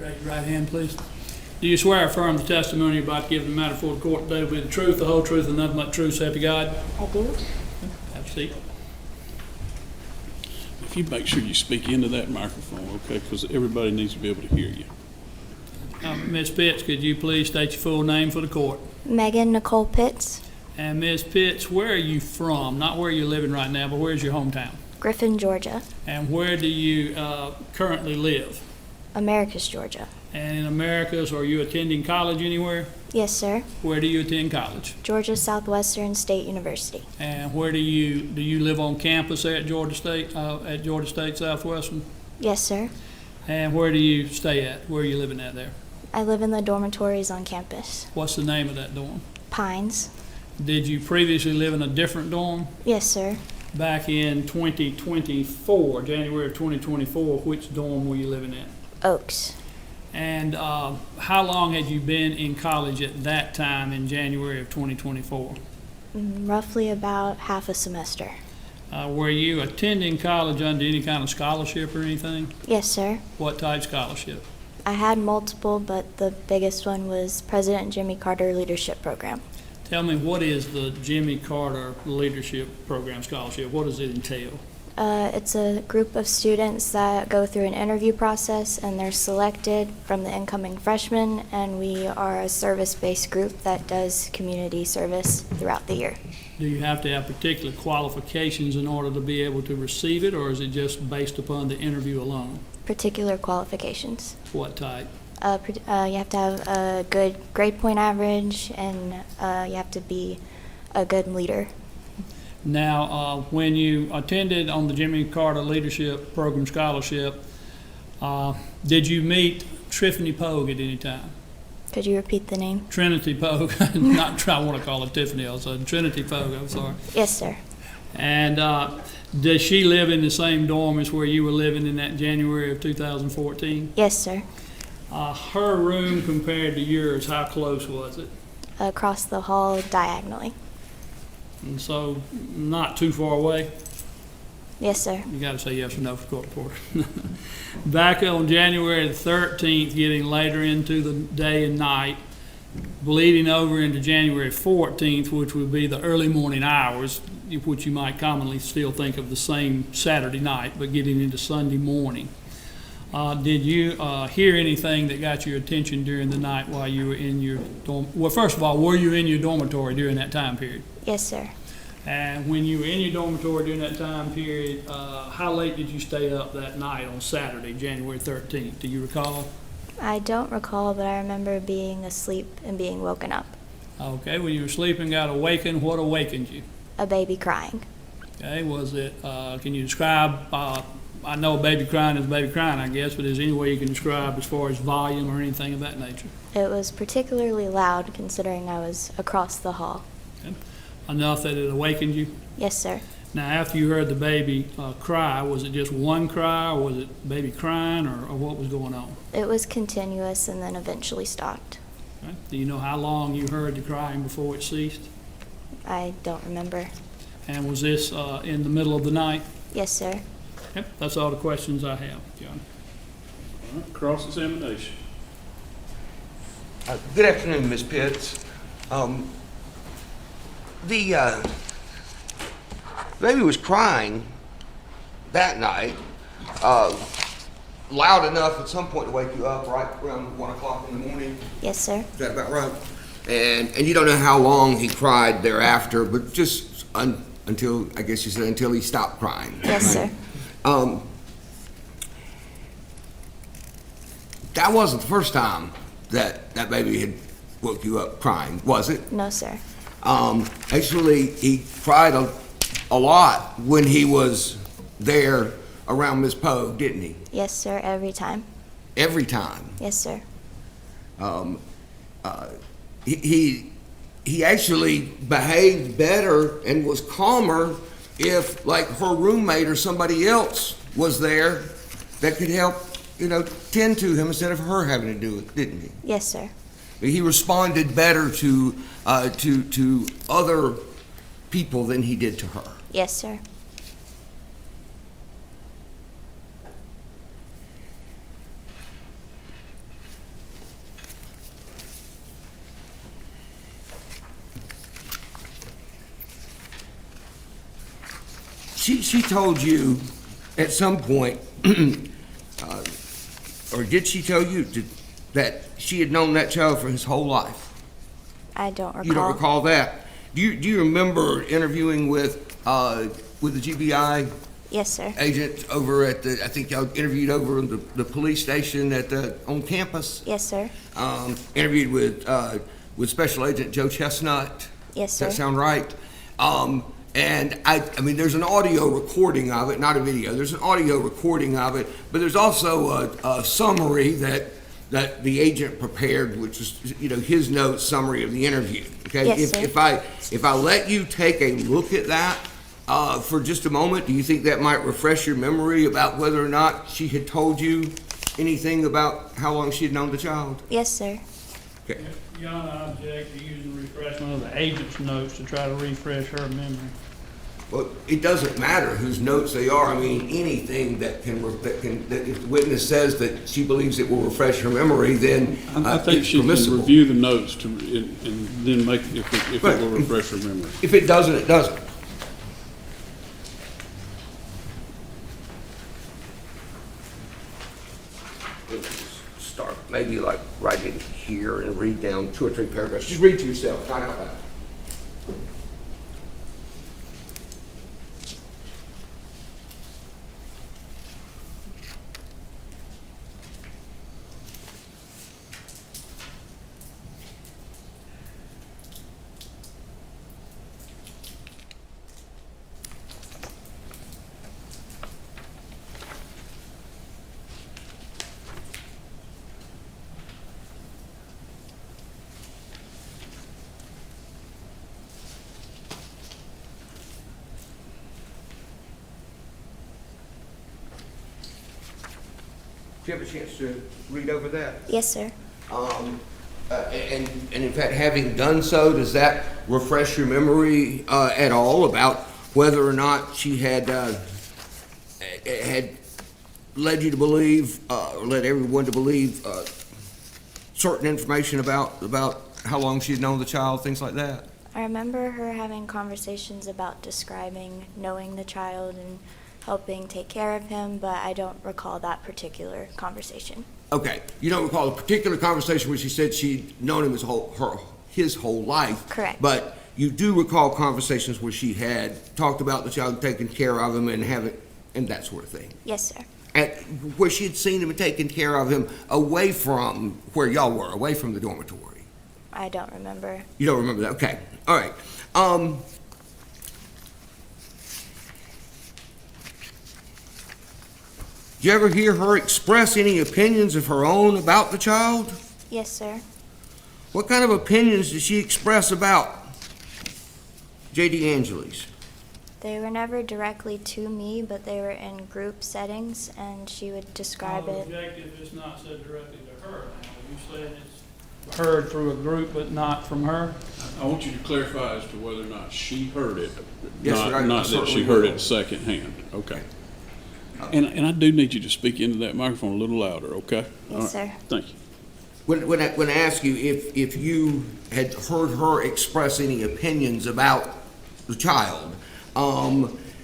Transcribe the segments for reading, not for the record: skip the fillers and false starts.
Raise your right hand, please. Do you swear or affirm the testimony you're about to give in the matter before the court today will be the truth, the whole truth, and nothing but the truth, so help you God? I do. Have a seat. If you make sure you speak into that microphone, okay, because everybody needs to be able to hear you. Ms. Pitts, could you please state your full name for the court? Megan Nicole Pitts, And Ms. Pitts, where are you from? Not where you're living right now, but where's your hometown? Griffin, Georgia. And where do you currently live? Americus, Georgia. And in Americas, are you attending college anywhere? Yes, sir. Where do you attend college? Georgia Southwestern State University. And where do you live on campus there at Georgia State Southwestern? Yes, sir. And where do you stay at? Where are you living at there? I live in the dormitories on campus. What's the name of that dorm? Pines. Did you previously live in a different dorm? Yes, sir. Back in 2024, January of 2024, which dorm were you living in? Oaks. And how long had you been in college at that time in January of 2024? Roughly about half a semester. Were you attending college under any kind of scholarship or anything? Yes, sir. What type scholarship? I had multiple, but the biggest one was President Jimmy Carter Leadership Program. Tell me, what is the Jimmy Carter Leadership Program Scholarship? What does it entail? It's a group of students that go through an interview process, and they're selected from the incoming freshmen, and we are a service-based group that does community service throughout the year. Do you have to have particular qualifications in order to be able to receive it, or is it just based upon the interview alone? Particular qualifications. What type? You have to have a good grade point average, and you have to be a good leader. Now, when you attended on the Jimmy Carter Leadership Program Scholarship, did you meet Trinity Poague at any time? Could you repeat the name? Trinity Poague, I want to call her Tiffany also, Trinity Poague, I'm sorry. Yes, sir. And does she live in the same dorm as where you were living in that January of 2014? Yes, sir. Her room compared to yours, how close was it? Across the hall diagonally. And so, not too far away? Yes, sir. You got to say yes or no for court reporter. Back on January the 13th, getting later into the day and night, bleeding over into January 14th, which would be the early morning hours, which you might commonly still think of the same Saturday night, but getting into Sunday morning. Did you hear anything that got your attention during the night while you were in your dorm? Well, first of all, were you in your dormitory during that time period? Yes, sir. And when you were in your dormitory during that time period, how late did you stay up that night on Saturday, January 13th? Do you recall? I don't recall, but I remember being asleep and being woken up. Okay, when you were sleeping, got awakened, what awakened you? A baby crying. Okay, was it, can you describe, I know a baby crying is a baby crying, I guess, but is there any way you can describe as far as volume or anything of that nature? It was particularly loud considering I was across the hall. Okay. Enough that it awakened you? Yes, sir. Now, after you heard the baby cry, was it just one cry, or was it baby crying, or what was going on? It was continuous and then eventually stopped. Okay. Do you know how long you heard the crying before it ceased? I don't remember. And was this in the middle of the night? Yes, sir. Yep, that's all the questions I have, John. All right, cross-examination. Good afternoon, Ms. Pitts. The baby was crying that night, loud enough at some point to wake you up, right around 1 o'clock in the morning. Yes, sir. Is that about right? And you don't know how long he cried thereafter, but just until, I guess you said, until he stopped crying. Yes, sir. That wasn't the first time that baby had woke you up crying, was it? No, sir. Actually, he cried a lot when he was there around Miss Pogue, didn't he? Yes, sir. Every time. Every time. Yes, sir. He actually behaved better and was calmer if, like, her roommate or somebody else was there that could help, tend to him instead of her having to do it, didn't he? Yes, sir. He responded better to other people than he did to her. Yes, sir. she told you at some point, or did she tell you that she had known that child for his whole life? I don't recall. You don't recall that? Do you remember interviewing with the GBI Yes, sir. agent over at I think y'all interviewed over in the police station on campus? Yes, sir. Interviewed with Special Agent Joe Chestnut? Yes, Does sir. that sound right? And I mean, there's an audio recording of it, not a video. There's an audio recording of it, but there's also a summary that the agent prepared, which is, his notes summary of the interview. Okay. Yes, sir. If I let you take a look at that for just a moment, do you think that might refresh your memory about whether or not she had told you anything about how long she had known the child? Yes, sir. Okay. Your Honor, I object to using refreshment of the agent's notes to try to refresh her memory. Well, it doesn't matter whose notes they are. I mean, anything that if the witness says that she believes it will refresh her memory, then I think it's she can permissible. review the notes and then make, if it will refresh her memory. If it doesn't, it doesn't. Start maybe like right in here and read down 2 or 3 paragraphs. Just read to yourself, not out loud. Do you have a chance to read over that? Yes, sir. And in fact, having done so, does that refresh your memory at all about whether or not she had led you to believe, or led everyone to believe certain information about how long she had known the child, things like that? I remember her having conversations about describing knowing the child and helping take care of him, but I don't recall that particular conversation. Okay, you don't recall a particular conversation where she said she'd known him his whole life. Correct. But you do recall conversations where she had talked about the child, taking care of him, and that sort of thing. Yes, sir. And where she had seen him and taken care of him away from where y'all were, away from the dormitory. I don't remember. You don't remember that? Okay. All right. Did you ever hear her express any opinions of her own about the child? Yes, sir. What kind of opinions did she express about J.D. Angeles? Oh, They were never directly to me, but they were in group settings, and she would describe I'll it. object if it's not said directly to her. Now, you said it's heard through a group, but not from her? I want you to clarify as to whether or not she heard it, Yes, sir, I not that certainly she heard will. it secondhand. Okay. And I do need you to speak into that microphone a little louder, okay? Yes, All right. sir. Thank you. When I ask you if you had heard her express any opinions about the child,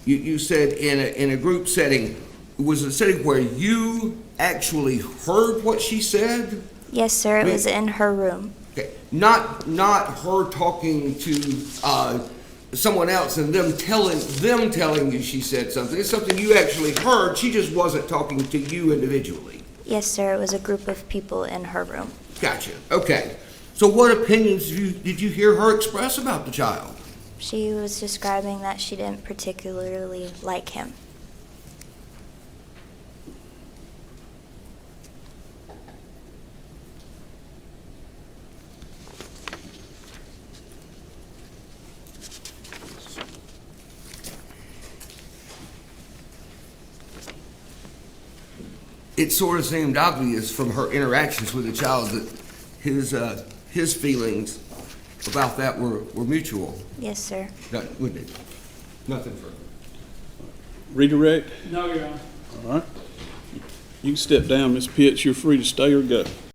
you said in a group setting, was it a setting where you actually heard what she said? Yes, sir. It Wait. was in her room. Okay, not her talking to someone else and them telling you she said something. It's something you actually heard. She just wasn't talking to you individually. Yes, sir. It was a group of people in her room. Gotcha. Okay. So what opinions did you hear her express about the child? She was describing that she didn't particularly like him. It sort of seemed obvious from her interactions with the child that his feelings about that were mutual. Yes, sir. Wouldn't it? Nothing further. Redirect? No, Your Honor. All right. You can step down, Ms. Pitts. You're free to stay or go.